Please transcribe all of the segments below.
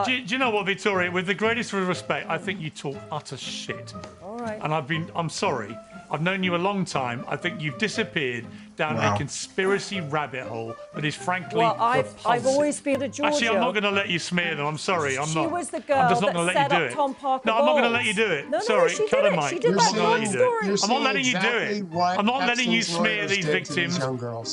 Do you know what, Victoria? With the greatest respect, I think you talk utter shit. All right. And I'm sorry. I've known you a long time. I think you've disappeared down a conspiracy rabbit hole that is frankly repulsive. I've always been to Georgia. Actually, I'm not going to let you smear them. I'm sorry. I'm not. She was the girl I'm just not that going to set let you up do it. Tom Parker No, I'm not going to Bowles. let you do it. No, sorry, she cut did it, it. Mike. She did I'm that not going to let you do it. I'm not letting you do it. I'm not letting you smear these victims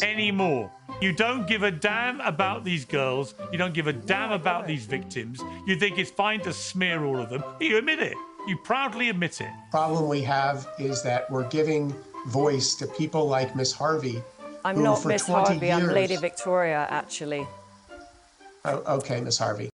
anymore. You don't give a damn about these girls. You don't give a damn about these victims. You think it's fine to smear all of them. You admit it. You proudly admit it. The problem we have is that we're giving voice to people like Miss Harvey. I'm not Miss Harvey. I'm Lady Victoria, actually. Oh, okay, Miss Harvey.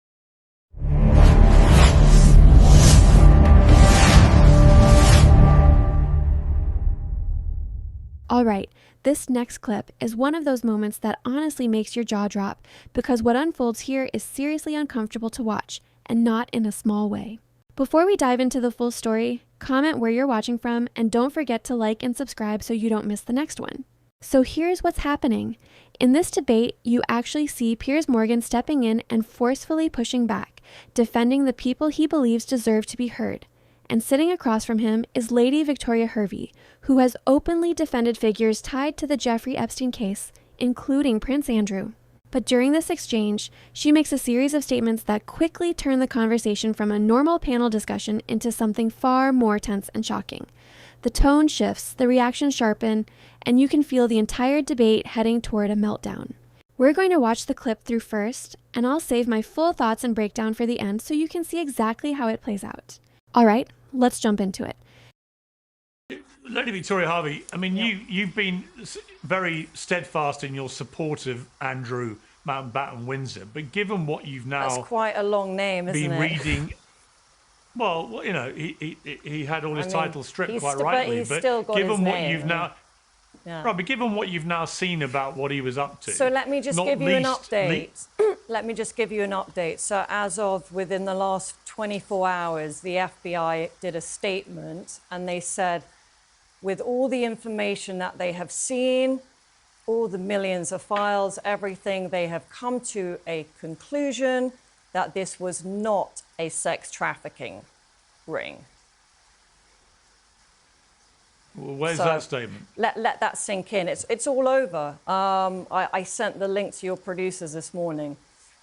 All right, this next clip is one of those moments that honestly makes your jaw drop because what unfolds here is seriously uncomfortable to watch, and not in a small way. Before we dive into the full story, comment where you're watching from and don't forget to like and subscribe so you don't miss the next one. So here's what's happening. In this debate, you actually see Piers Morgan stepping in and forcefully pushing back, defending the people he believes deserve to be heard. And sitting across from him is Lady Victoria Hervey, who has openly defended figures tied to the Jeffrey Epstein case, including Prince Andrew. But during this exchange, she makes a series of statements that quickly turn the conversation from a normal panel discussion into something far more tense and shocking. The tone shifts, the reactions sharpen, and you can feel the entire debate heading toward a meltdown. We're going to watch the clip through first, and I'll save my full thoughts and breakdown for the end so you can see exactly how it plays out. All right, let's jump into it. Lady Victoria Hervey, I mean, you've been very steadfast in your support of Andrew Mountbatten Windsor, but given what you've now That's quite a long name, isn't it? reading, well, you know, he had all his titles stripped quite rightly, he's but still got given his what name. you've now, right, but given what you've now seen about what he was up to, so let me just give you an update. Let me just give you an update. So as of within the last 24 hours, the FBI did a statement and they said, with all the information that they have seen, all the millions of files, everything, they have come to a conclusion that this was not a sex trafficking ring. Well, where's that statement? Let that sink in. It's all over. I sent the link to your producers this morning.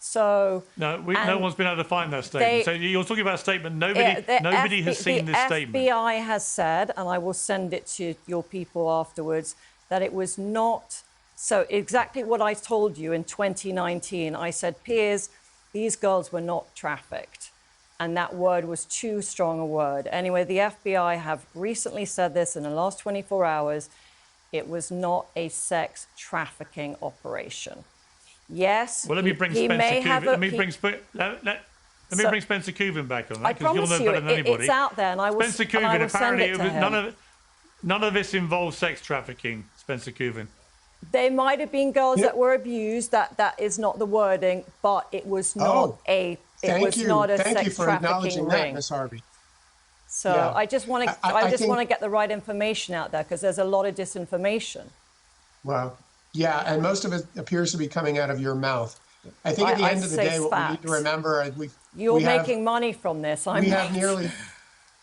So no one's been able to find that statement. So you're talking about a statement nobody has seen this statement. The FBI has said, and I will send it to your people afterwards, that it was not. So exactly what I told you in 2019, I said, Piers, these girls were not trafficked. And that word was too strong a word. Anyway, the FBI have recently said this in the last 24 hours. It was not a sex trafficking operation. Yes. Well, let me bring Spencer Cooven. Let me bring Spencer Cooven back on that, because you'll know better than anybody. It's out there, and I will. Spencer Cooven, apparently none of this involves sex trafficking. Spencer Cooven. There might have been girls that were abused. That is not the wording, but it was not a. It was not a sex trafficking ring. Miss Harvey. So I just want to get the right information out there, because there's a lot of disinformation. Well, yeah, and most of it appears to be coming out of your mouth. I think at the end of the day, what we need to remember is you're making money from this.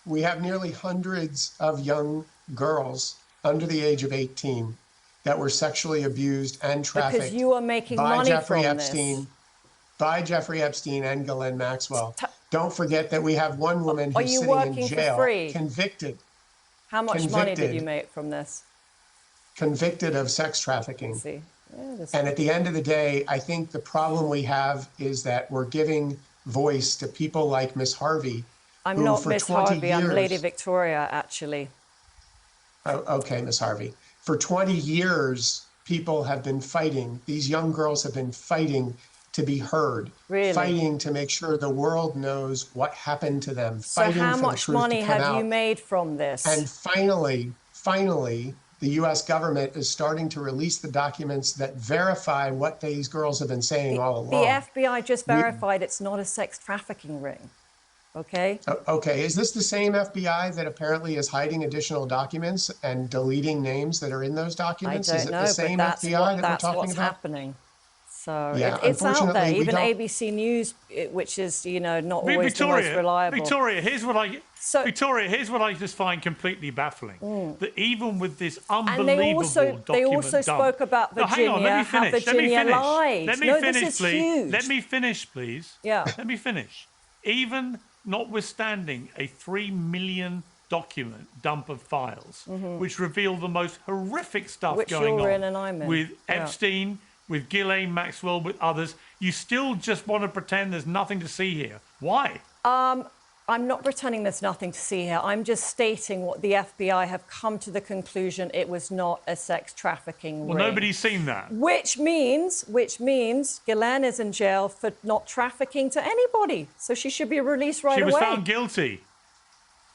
We have nearly hundreds of young girls under the age of 18 that were sexually abused and trafficked because you are making money Jeffrey from Epstein, this. By Jeffrey Epstein and Ghislaine Maxwell. Don't forget that we have one woman who's sitting in jail, convicted. How much money did you make from this? Convicted of sex trafficking. And at the end of the day, I think the problem we have is that we're giving voice to people like Miss Harvey. I'm not Miss Harvey, I'm Lady Victoria, actually. Oh, okay, Miss Harvey. For 20 years, people have been fighting. These young girls have been fighting to be heard, fighting to make sure the world knows what happened to them. So how much money have you made from this? And finally, the U.S. government is starting to release the documents that verify what these girls have been saying all along. The FBI just verified it's not a sex trafficking ring, okay? Okay, is this the same FBI that apparently is hiding additional documents and deleting names that are in those documents? I don't know, is it the same FBI that we're talking about? That's what's happening. So yeah, it's out there. Even ABC News, which is, you know, not always the most reliable. Victoria, here's what I just find completely baffling. That even with this unbelievable document they also spoke about Virginia. No, hang on, let me finish. How Virginia lied. Let me finish, this is please. huge. Let me finish, please. Yeah. Let me finish. Even notwithstanding a 3 million document dump of files, which reveal the most horrific stuff going on with Epstein, with Ghislaine Maxwell, with others, you still just want to pretend there's nothing to see here. Why? I'm not pretending there's nothing to see here. I'm just stating what the FBI have come to the conclusion it was not a sex trafficking ring. Well, nobody's seen that. Which means Ghislaine is in jail for not trafficking to anybody. So she should be released right away. She was found guilty.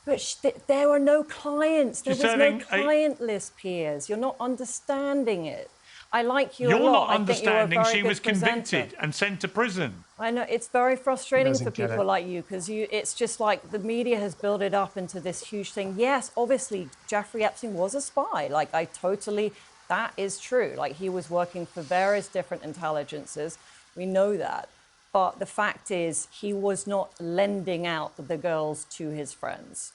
But there were no clients. There was no client list, Piers. You're not understanding it. I like you a lot. You're not understanding she was convicted and sent to prison. I know. It's very frustrating for people like you because it's just like the media has built it up into this huge thing. Yes, obviously, Jeffrey Epstein was a spy. Like, that is true. Like, he was working for various different intelligences. We know that. But the fact is, he was not lending out the girls to his friends.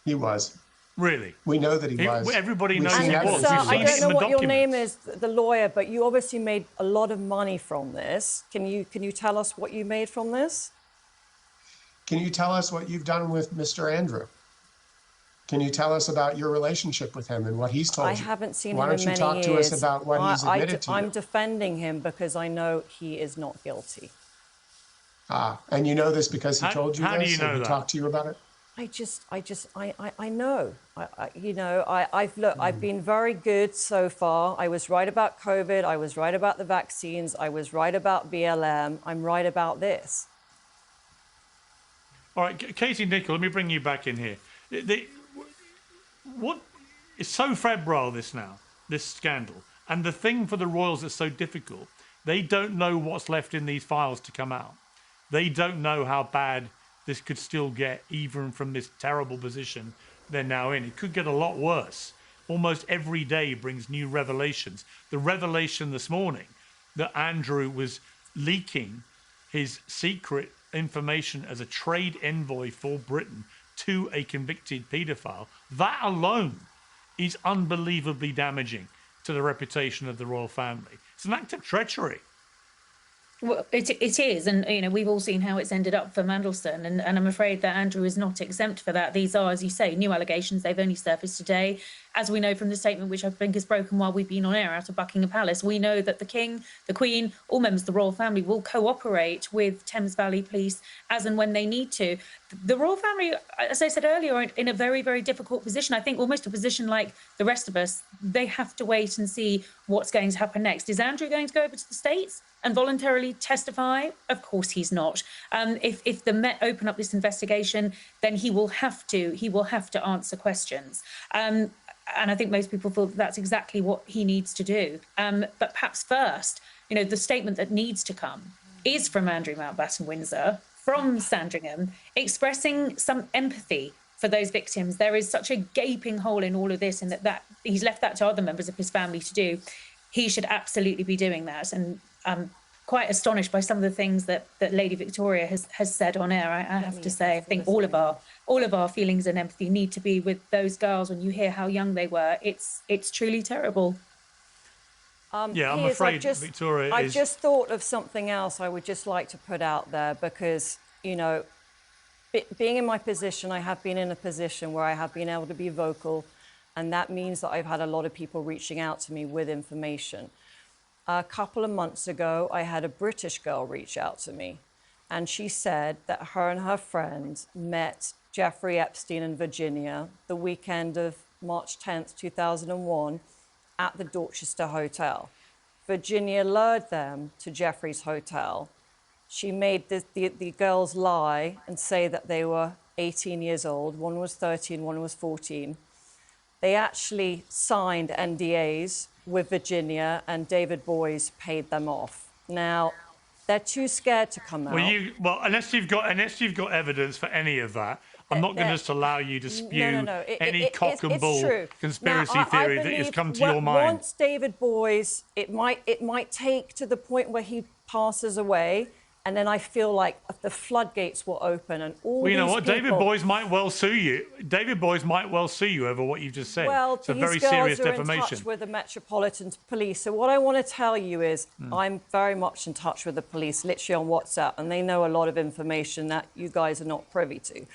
He was. Really? We know that he was. Everybody knows he was. So I don't know what your name is, the lawyer, but you obviously made a lot of money from this. Can you tell us what you made from this? Can you tell us what you've done with Mr. Andrew? Can you tell us about your relationship with him and what he's told you? I haven't seen him in many years. Why don't you talk to us about what he's admitted to you? I'm defending him because I know he is not guilty. And you know this because he told you this? How do you know that? He talked to you about it? I know. I've been very good so far. I was right about COVID. I was right about the vaccines. I was right about BLM. I'm right about this. All right, Katie Nicholl, let me bring you back in here. What is so febrile this scandal, and the thing for the royals that's so difficult, they don't know what's left in these files to come out. They don't know how bad this could still get, even from this terrible position they're now in. It could get a lot worse. Almost every day brings new revelations. The revelation this morning that Andrew was leaking his secret information as a trade envoy for Britain to a convicted paedophile, that alone is unbelievably damaging to the reputation of the royal family. It's an act of treachery. Well, it is, and you know, we've all seen how it's ended up for Mandelson, and I'm afraid that Andrew is not exempt for that. These are, as you say, new allegations. They've only surfaced today. As we know from the statement, which I think is broken while we've been on air out of Buckingham Palace, we know that the King, the Queen, all members of the royal family will cooperate with Thames Valley Police as and when they need to. The royal family, as I said earlier, are in a very, very difficult position. I think almost a position like the rest of us. They have to wait and see what's going to happen next. Is Andrew going to go over to the States and voluntarily testify? Of course he's not. If the Met open up this investigation, then he will have to answer questions. And I think most people feel that that's exactly what he needs to do. But perhaps first, you know, the statement that needs to come is from Andrew Mountbatten-Windsor, from Sandringham, expressing some empathy for those victims. There is such a gaping hole in all of this, and that he's left that to other members of his family to do. He should absolutely be doing that. And I'm quite astonished by some of the things that Lady Victoria has said on air. I have to say, I think all of our feelings and empathy need to be with those girls. When you hear how young they were, it's truly terrible. I'm afraid Victoria I just thought of something else I would just like to put out there because, you know, being in my position, I have been in a position where I have been able to be vocal, and that means that I've had a lot of people reaching out to me with information. A couple of months ago, I had a British girl reach out to me, and she said that her and her friend met Jeffrey Epstein in Virginia the weekend of March 10th, 2001, at the Dorchester Hotel. Virginia lured them to Jeffrey's hotel. She made the girls lie and say that they were 18 years old. One was 13, one was 14. They actually signed NDAs with Virginia, and David Boies paid them off. Now, They're too scared to come out. Well, unless you've got evidence for any of that, I'm not going to just allow you to spew any cock and bull conspiracy theory that has come to your mind. Once David Boies, it might take to the point where he passes away, and then I feel like the floodgates will open, and all. Well, you know what? David Boies might well sue you. David Boies might well sue you over what you've just said. Well, it's a very serious defamation. In touch with the Metropolitan Police. So what I want to tell you is, I'm very much in touch with the police, literally on WhatsApp, and they know a lot of information that you guys are not privy to.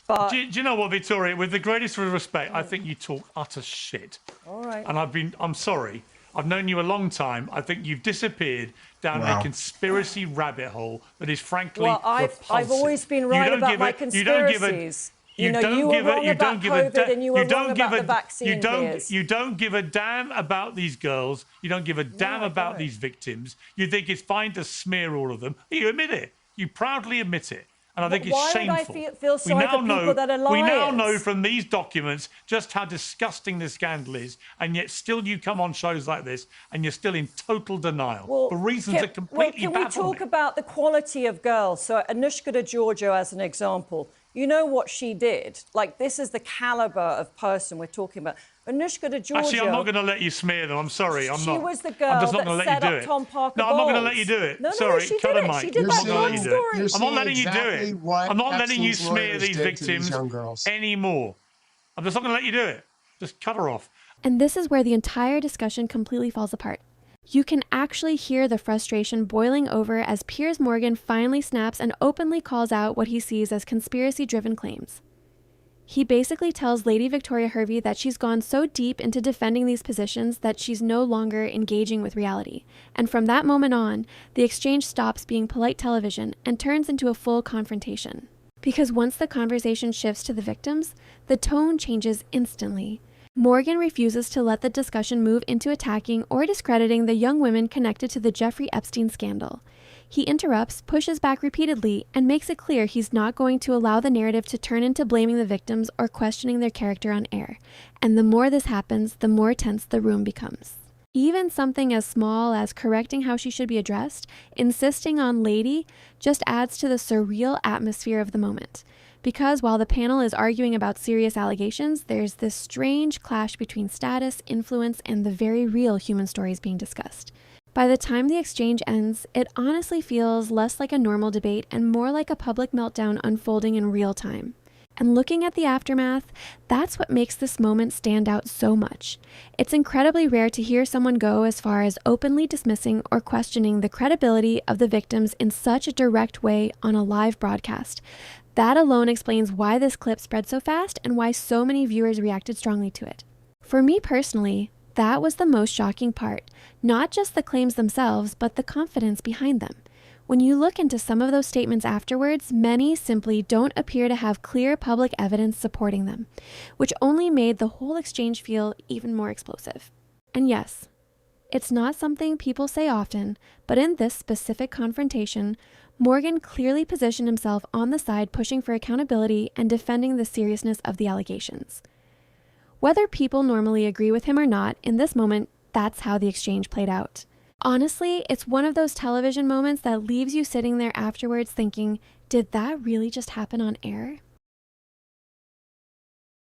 But do you know what, Victoria? With the greatest respect, I think you talk utter shit. All right. And I'm sorry. I've known you a long time. I think you've disappeared down a conspiracy rabbit hole that is frankly repulsive. I've always been right about my conspiracies. You were wrong about COVID and you were wrong about the vaccine. You don't give a damn about these girls. You don't give a damn about these victims. You think it's fine to smear all of them. You admit it. You proudly admit it. And I think it's shameful. Why would I feel sorry for people that are liars? We now know from these documents just how disgusting the scandal is, and yet still you come on shows like this and you're still in total denial for reasons that completely baffle me. Can we talk about the quality of girls? So Anushka Giorgio as an example. You know what she did? Like, this is the caliber of person we're talking about. Anushka Giorgio. Actually, I'm not going to let you smear them. I'm sorry. I'm not. She was the girl that set up Tom Parker No, I'm not going to let you do it. Sorry, cut it, Mike. She did that whole story. I'm not letting you do it. I'm not letting you smear these victims anymore. I'm just not going to let you do it. Just cut her off. And this is where the entire discussion completely falls apart. You can actually hear the frustration boiling over as Piers Morgan finally snaps and openly calls out what he sees as conspiracy-driven claims. He basically tells Lady Victoria Hervey that she's gone so deep into defending these positions that she's no longer engaging with reality. And from that moment on, the exchange stops being polite television and turns into a full confrontation. Because once the conversation shifts to the victims, the tone changes instantly. Morgan refuses to let the discussion move into attacking or discrediting the young women connected to the Jeffrey Epstein scandal. He interrupts, pushes back repeatedly, and makes it clear he's not going to allow the narrative to turn into blaming the victims or questioning their character on air. And the more this happens, the more tense the room becomes. Even something as small as correcting how she should be addressed, insisting on lady, just adds to the surreal atmosphere of the moment. Because while the panel is arguing about serious allegations, there's this strange clash between status, influence, and the very real human stories being discussed. By the time the exchange ends, it honestly feels less like a normal debate and more like a public meltdown unfolding in real time. And looking at the aftermath, that's what makes this moment stand out so much. It's incredibly rare to hear someone go as far as openly dismissing or questioning the credibility of the victims in such a direct way on a live broadcast. That alone explains why this clip spread so fast and why so many viewers reacted strongly to it. For me personally, that was the most shocking part. Not just the claims themselves, but the confidence behind them. When you look into some of those statements afterwards, many simply don't appear to have clear public evidence supporting them, which only made the whole exchange feel even more explosive. And yes, it's not something people say often, but in this specific confrontation, Morgan clearly positioned himself on the side pushing for accountability and defending the seriousness of the allegations. Whether people normally agree with him or not, in this moment, that's how the exchange played out. Honestly, it's one of those television moments that leaves you sitting there afterwards thinking, did that really just happen on air?